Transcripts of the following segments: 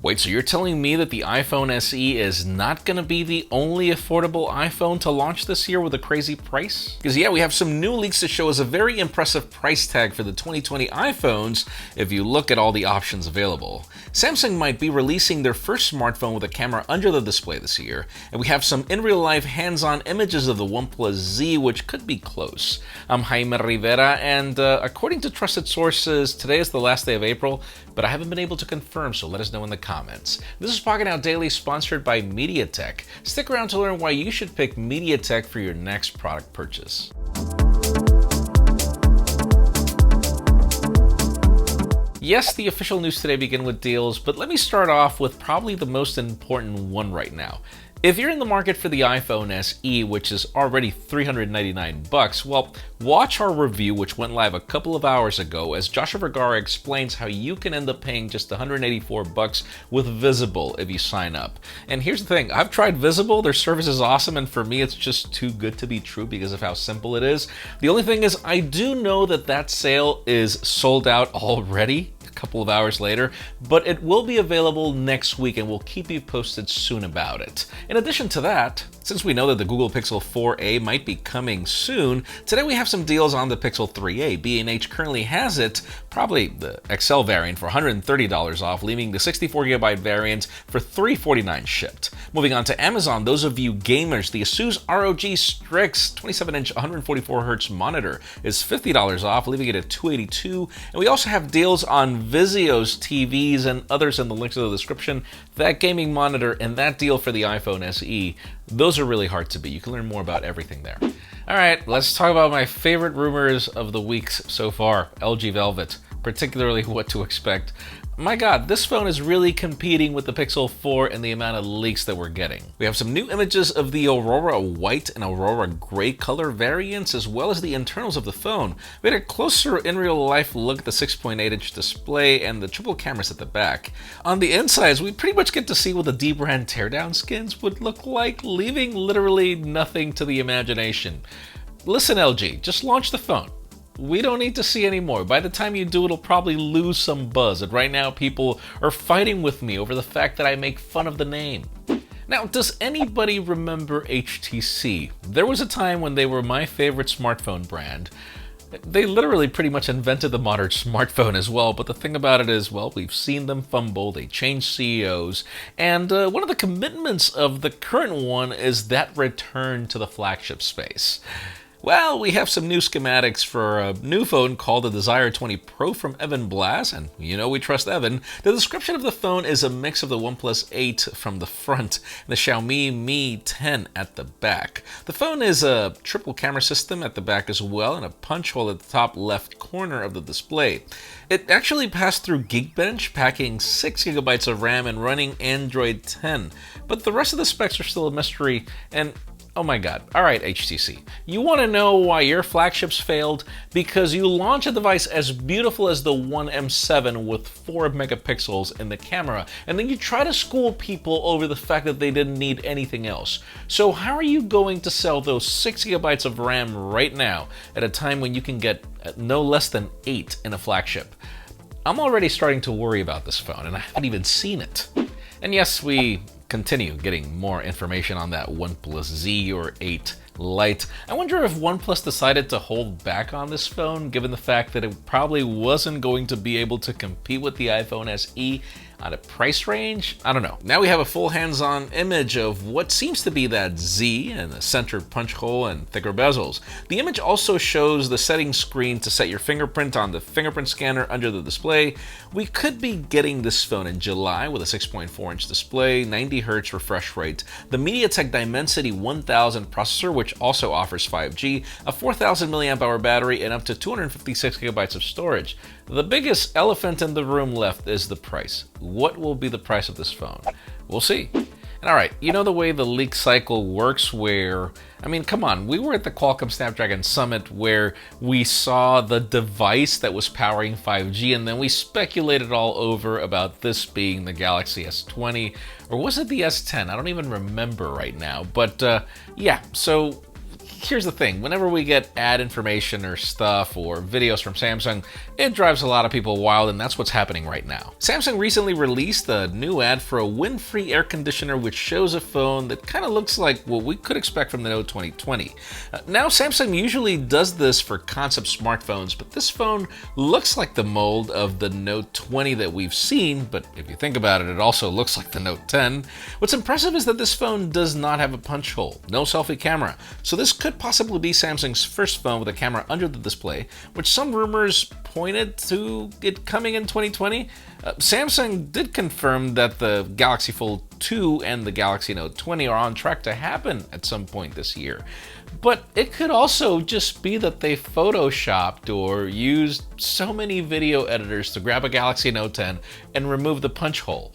Wait, so you're telling me that the iPhone SE is not going to be the only affordable iPhone to launch this year with a crazy price? Because yeah, we have some new leaks that show us a very impressive price tag for the 2020 iPhones if you look at all the options available. Samsung might be releasing their first smartphone with a camera under the display this year, and we have some in real life hands-on images of the OnePlus Z, which could be close. I'm Jaime Rivera, and according to trusted sources, today is the last day of April, but I haven't been able to confirm, so let us know in the comments. This is Pocketnow Daily, sponsored by MediaTek. Stick around to learn why you should pick MediaTek for your next product purchase. Yes, the official news today begin with deals, but let me start off with probably the most important one right now. If you're in the market for the iPhone SE, which is already $399, well, watch our review, which went live a couple of hours ago, as Joshua Vergara explains how you can end up paying just $184 with Visible if you sign up. And here's the thing, I've tried Visible, their service is awesome, and for me it's just too good to be true because of how simple it is. The only thing is, I do know that sale is sold out already, couple of hours later, but it will be available next week and we'll keep you posted soon about it. In addition to that, since we know that the Google Pixel 4a might be coming soon, today we have some deals on the Pixel 3a. B&H currently has it, probably the XL variant, for $130 off, leaving the 64GB variant for $349 shipped. Moving on to Amazon, those of you gamers, the ASUS ROG Strix 27-inch 144Hz monitor is $50 off, leaving it at $282. And we also have deals on Vizio's TVs and others in the links in the description. That gaming monitor and that deal for the iPhone SE, those are really hard to beat. You can learn more about everything there. Alright, let's talk about my favorite rumors of the weeks so far, LG Velvet, particularly what to expect. My god, this phone is really competing with the Pixel 4 and the amount of leaks that we're getting. We have some new images of the Aurora White and Aurora Gray color variants, as well as the internals of the phone. We had a closer in real life look at the 6.8-inch display and the triple cameras at the back. On the insides, we pretty much get to see what the D-brand teardown skins would look like, leaving literally nothing to the imagination. Listen, LG, just launch the phone. We don't need to see any more. By the time you do, it'll probably lose some buzz, and right now people are fighting with me over the fact that I make fun of the name. Now, does anybody remember HTC? There was a time when they were my favorite smartphone brand. They literally pretty much invented the modern smartphone as well, but the thing about it is, well, we've seen them fumble, they changed CEOs, and one of the commitments of the current one is that return to the flagship space. Well, we have some new schematics for a new phone called the Desire 20 Pro from Evan Blass, and you know we trust Evan. The description of the phone is a mix of the OnePlus 8 from the front and the Xiaomi Mi 10 at the back. The phone is a triple camera system at the back as well, and a punch hole at the top left corner of the display. It actually passed through Geekbench, packing 6GB of RAM and running Android 10, but the rest of the specs are still a mystery, and oh my god. Alright, HTC. You want to know why your flagships failed? Because you launch a device as beautiful as the One M7 with 4 megapixels in the camera, and then you try to school people over the fact that they didn't need anything else. So how are you going to sell those 6GB of RAM right now at a time when you can get no less than 8 in a flagship? I'm already starting to worry about this phone, and I haven't even seen it. And yes, we continue getting more information on that OnePlus Z or 8 Lite. I wonder if OnePlus decided to hold back on this phone, given the fact that it probably wasn't going to be able to compete with the iPhone SE at a price range? I don't know. Now we have a full hands-on image of what seems to be that Z and a centered punch hole and thicker bezels. The image also shows the settings screen to set your fingerprint on the fingerprint scanner under the display. We could be getting this phone in July with a 6.4-inch display, 90Hz refresh rate, the MediaTek Dimensity 1000 processor, which also offers 5G, a 4000 mAh battery, and up to 256GB of storage. The biggest elephant in the room left is the price. What will be the price of this phone? We'll see. And alright, you know the way the leak cycle works where, I mean, come on, we were at the Qualcomm Snapdragon Summit where we saw the device that was powering 5G, and then we speculated all over about this being the Galaxy S20, or was it the S10? I don't even remember right now, but yeah, so here's the thing, whenever we get ad information or stuff or videos from Samsung, it drives a lot of people wild, and that's what's happening right now. Samsung recently released a new ad for a wind-free air conditioner which shows a phone that kind of looks like what we could expect from the Note 2020. Now, Samsung usually does this for concept smartphones, but this phone looks like the mold of the Note 20 that we've seen, but if you think about it, it also looks like the Note 10. What's impressive is that this phone does not have a punch hole, no selfie camera, so this could possibly be Samsung's first phone with a camera under the display, which some rumors pointed to it coming in 2020. Samsung did confirm that the Galaxy Fold 2 and the Galaxy Note 20 are on track to happen at some point this year. But it could also just be that they photoshopped or used so many video editors to grab a Galaxy Note 10 and remove the punch hole.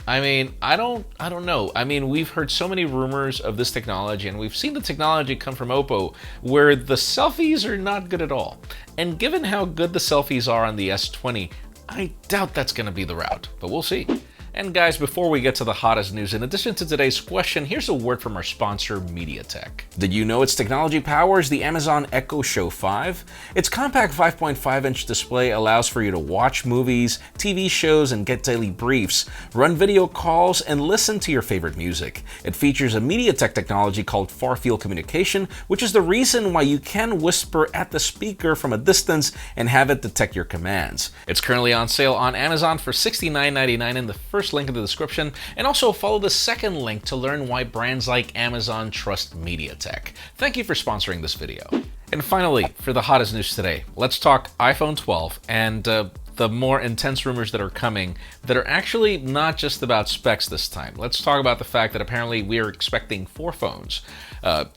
I mean, I don't know. I mean, we've heard so many rumors of this technology, and we've seen the technology come from Oppo, where the selfies are not good at all. And given how good the selfies are on the S20, I doubt that's going to be the route, but we'll see. And guys, before we get to the hottest news, in addition to today's question, here's a word from our sponsor, MediaTek. Did you know its technology powers the Amazon Echo Show 5? Its compact 5.5-inch display allows for you to watch movies, TV shows, and get daily briefs, run video calls, and listen to your favorite music. It features a MediaTek technology called far-field communication, which is the reason why you can whisper at the speaker from a distance and have it detect your commands. It's currently on sale on Amazon for $69.99 in the first link in the description, and also follow the second link to learn why brands like Amazon trust MediaTek. Thank you for sponsoring this video. And finally, for the hottest news today, let's talk iPhone 12 and the more intense rumors that are coming that are actually not just about specs this time. Let's talk about the fact that apparently we are expecting 4 phones,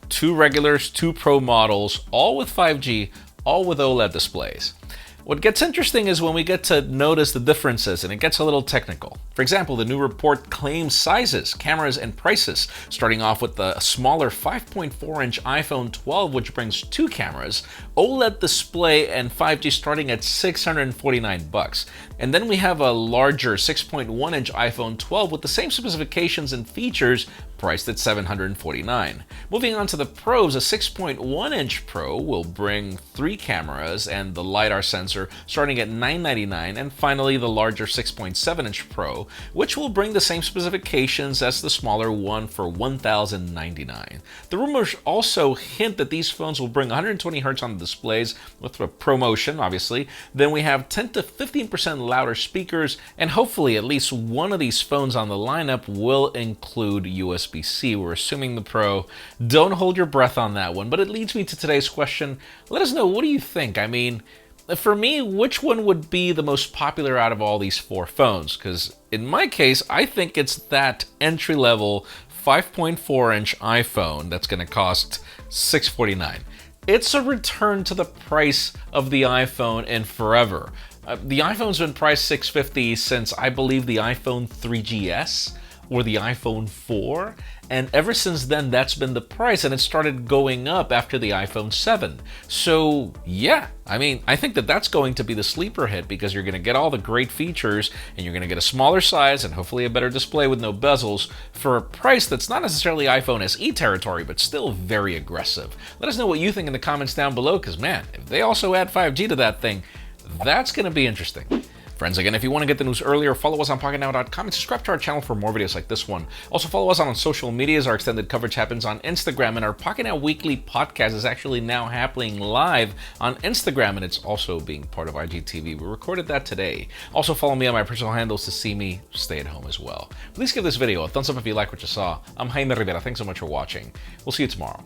2 regulars, 2 Pro models, all with 5G, all with OLED displays. What gets interesting is when we get to notice the differences, and it gets a little technical. For example, the new report claims sizes, cameras, and prices, starting off with the smaller 5.4-inch iPhone 12, which brings 2 cameras, OLED display, and 5G starting at $649. And then we have a larger 6.1-inch iPhone 12 with the same specifications and features, priced at $749. Moving on to the Pros, a 6.1-inch Pro will bring 3 cameras and the LiDAR sensor starting at $999, and finally the larger 6.7-inch Pro, which will bring the same specifications as the smaller one for $1,099. The rumors also hint that these phones will bring 120 Hz on the displays with a ProMotion, obviously. Then we have 10 to 15% louder speakers, and hopefully at least one of these phones on the lineup will include USB-C. We're assuming the Pro. Don't hold your breath on that one, but it leads me to today's question. Let us know, what do you think? I mean, for me, which one would be the most popular out of all these 4 phones? Because in my case, I think it's that entry-level 5.4-inch iPhone that's going to cost $649. It's a return to the price of the iPhone in forever. The iPhone's been priced $650 since, I believe, the iPhone 3GS or the iPhone 4, and ever since then that's been the price, and it started going up after the iPhone 7. So yeah, I mean, I think that that's going to be the sleeper hit, because you're going to get all the great features and you're going to get a smaller size and hopefully a better display with no bezels for a price that's not necessarily iPhone SE territory, but still very aggressive. Let us know what you think in the comments down below, because man, if they also add 5G to that thing, that's going to be interesting. Friends, again, if you want to get the news earlier, follow us on Pocketnow.com and subscribe to our channel for more videos like this one. Also, follow us on social medias. Our extended coverage happens on Instagram, and our Pocketnow Weekly podcast is actually now happening live on Instagram, and it's also being part of IGTV. We recorded that today. Also, follow me on my personal handles to see me stay at home as well. Please give this video a thumbs up if you like what you saw. I'm Jaime Rivera. Thanks so much for watching. We'll see you tomorrow.